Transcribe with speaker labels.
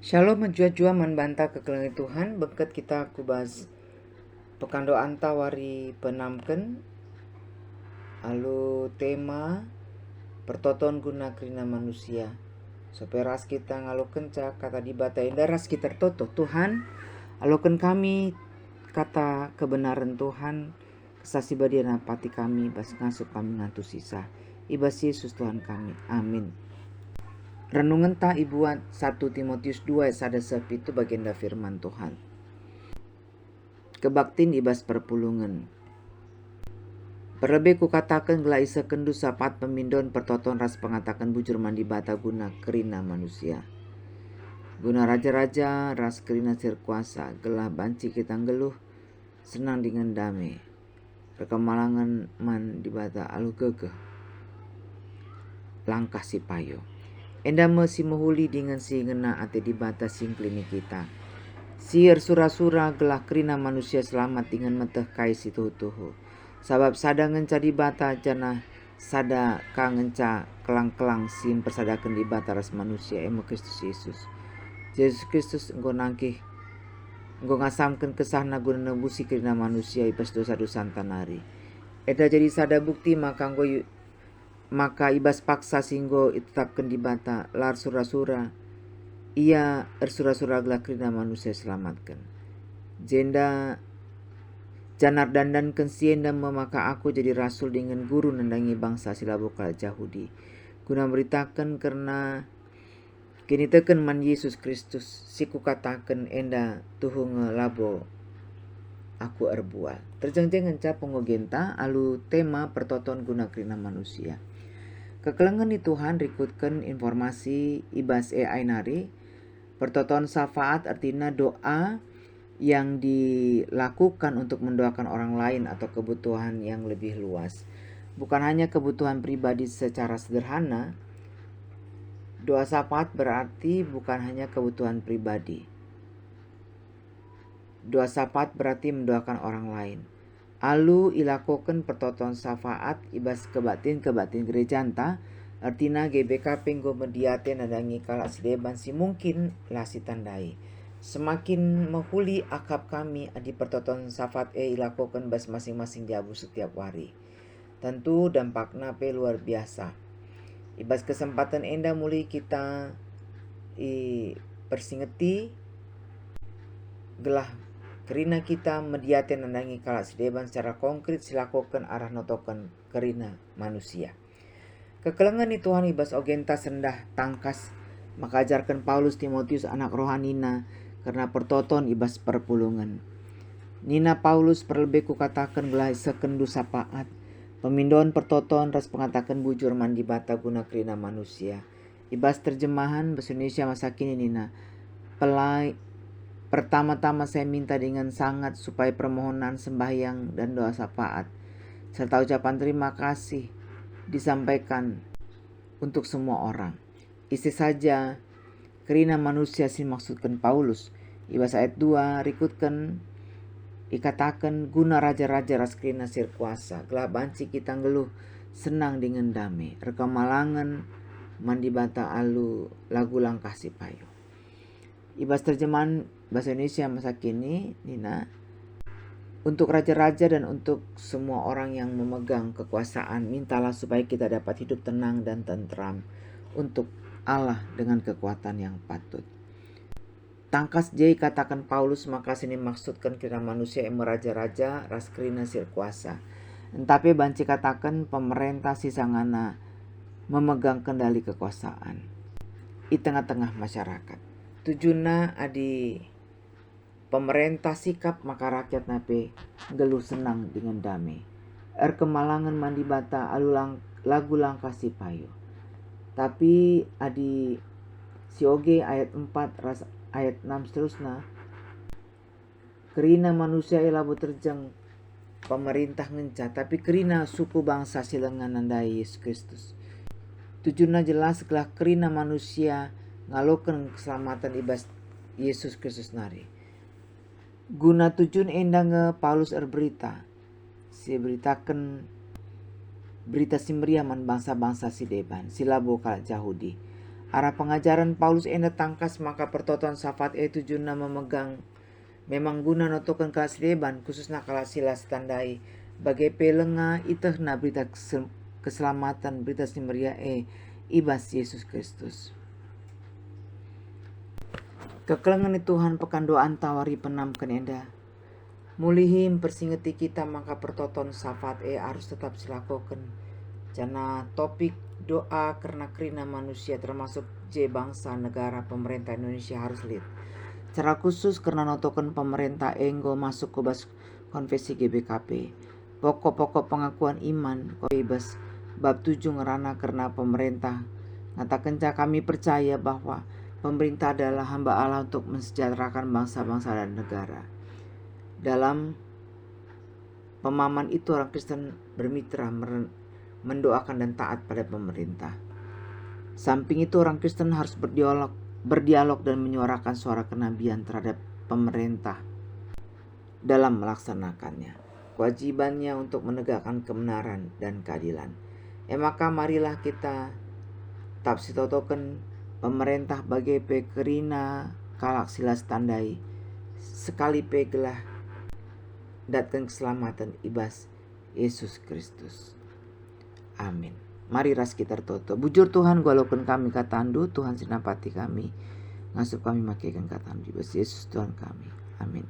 Speaker 1: Shalom menjua-jua membantah kekelengan Tuhan bengket kita kubas pekando anta wari penamken alu tema pertoton guna kerina manusia supaya ras kita ngaloken cak kata dibata indah ras kita toto Tuhan aloken kami kata kebenaran Tuhan kesasi badiana pati kami bas ngasup kami ngantu sisa ibas Yesus Tuhan kami amin. Renungan ta ibuat 1 Timotius 2 ayat 1 itu baginda firman Tuhan. Kebaktin ibas perpulungan. Perlebih ku katakan gela isa kendu sapat pemindon pertoton ras pengatakan bujur mandi bata guna kerina manusia. Guna raja-raja ras kerina sirkuasa gelah banci kita ngeluh senang dengan damai. Rekamalangan man di bata alu gegeh. Langkah si payo. Enda si mohuli dengan si ngena ate di batas sing klinik kita. Sier sura-sura gelah kerina manusia selamat dengan meteh kai si tuhu. Sabab sada ngenca di bata jana sada ka ngenca kelang-kelang sim persadakan di bata ras manusia emo Kristus Yesus. Yesus Kristus engko nangkih engko ngasamkan kesahna guna nebusi kerina manusia ibas dosa-dosa tanari. Eda jadi sada bukti maka ibas paksa singgo itetapkan di bata lar sura-sura ia ersura-sura gelah kerina manusia selamatkan jenda janar dandan kensienda memaka aku jadi rasul dengan guru nendangi bangsa silabokal Yahudi guna beritakan karena kini teken man Yesus Kristus siku katakan enda tuhung labo aku erbual terjengjeng enca pengogenta alu tema pertoton guna kerina manusia. Kekelengan di Tuhan rikutkan informasi ibas AI nari. Pertoton syafaat artinya doa yang dilakukan untuk mendoakan orang lain atau kebutuhan yang lebih luas. Bukan hanya kebutuhan pribadi secara sederhana. Doa syafaat berarti bukan hanya kebutuhan pribadi. Doa syafaat berarti mendoakan orang lain. Alu ilakoken pertoton syafaat ibas kebatin gereja anta artina GBK penggo mediate nadangi kalak sedeban si mungkin lah si tandai. Semakin menghuli akap kami adi pertoton syafaat ilakoken bas masing-masing jabu setiap hari. Tentu dampaknya luar biasa. Ibas kesempatan enda muli kita persingeti gelah kerina kita mediate nandangi kalak sedeban secara konkret silakokan arah notokan kerina manusia. Kekelengan ni Tuhan ibas ogenta sendah tangkas maka ajarkan Paulus Timotius anak rohanina karena pertoton ibas perpulungan. Nina Paulus perlebih ku katakan gelah sekendu sapaat pemindon pertoton ras pengatakan bujur mandi bata guna kerina manusia. Ibas terjemahan bahasa Indonesia masa kini nina pertama-tama saya minta dengan sangat supaya permohonan sembahyang dan doa syafaat serta ucapan terima kasih disampaikan untuk semua orang. Isi saja kerina manusia si maksudkan Paulus. Ibas ayat 2 rikutkan ikatakan guna raja-raja ras kerina sirkuasa gelah banci kita ngeluh senang dengan damai rekamalangan mandi bata alu lagu langkah si payo. Ibas terjemahan bahasa Indonesia masa kini nina untuk raja-raja dan untuk semua orang yang memegang kekuasaan mintalah supaya kita dapat hidup tenang dan tentram untuk Allah dengan kekuatan yang patut. Tangkas J katakan Paulus maka sini maksudkan kira manusia yang meraja-raja ras kerina sirkuasa. Tapi banci katakan pemerintah sisangana memegang kendali kekuasaan di tengah-tengah masyarakat. Tujuna adi pemerintah sikap maka rakyat nape geluh senang dengan damai. Kemalangan mandi bata lagu langkah si payo. Tapi adi sioge ayat 4 ras ayat 6 seterusnya. Kerina manusia elabu terjang pemerintah ngenca tapi kerina suku bangsa silengan nandai Yesus Kristus. Tujuna jelas gelah kerina manusia ngaloken keselamatan ibas Yesus Kristus nari. Guna tujun endang Paulus berita. Si beritakan berita simriaman bangsa-bangsa si deban silabo kalak Yahudi. Arah pengajaran Paulus enda tangkas maka pertoton safat tujuna memegang memang guna notokan keasliban khususnya kala silas tandai bagai pelenga iteh na berita keselamatan berita simeria ibas Yesus Kristus. Kekelengan Tuhan pekan doan tawari penamkan enda. Mulihim persingeti kita maka pertoton safat harus tetap silakoken. Jana topik doa karena kerina manusia termasuk bangsa negara pemerintah Indonesia harus lihat. Secara khusus karena notokan pemerintah enggo masuk ke bas konfesi GBKP. Pokok-pokok pengakuan iman koibas bab 7 ngerana karena pemerintah. Ngatakan kami percaya bahwa pemerintah adalah hamba Allah untuk mensejahterakan bangsa-bangsa dan negara. Dalam pemahaman itu orang Kristen bermitra mendoakan dan taat pada pemerintah. Samping itu orang Kristen harus berdialog dan menyuarakan suara kenabian terhadap pemerintah dalam melaksanakannya. Kewajibannya untuk menegakkan kebenaran dan keadilan. Maka marilah kita tapsitotoken pemerintah bagai pekerina kalak silas tandai sekali pegelah datang keselamatan ibas Yesus Kristus. Amin. Mari ras kita toto. Bujur Tuhan walaupun kami katandu, Tuhan sinapati kami. Ngasup kami makaikan katandu. Ibas Yesus Tuhan kami. Amin.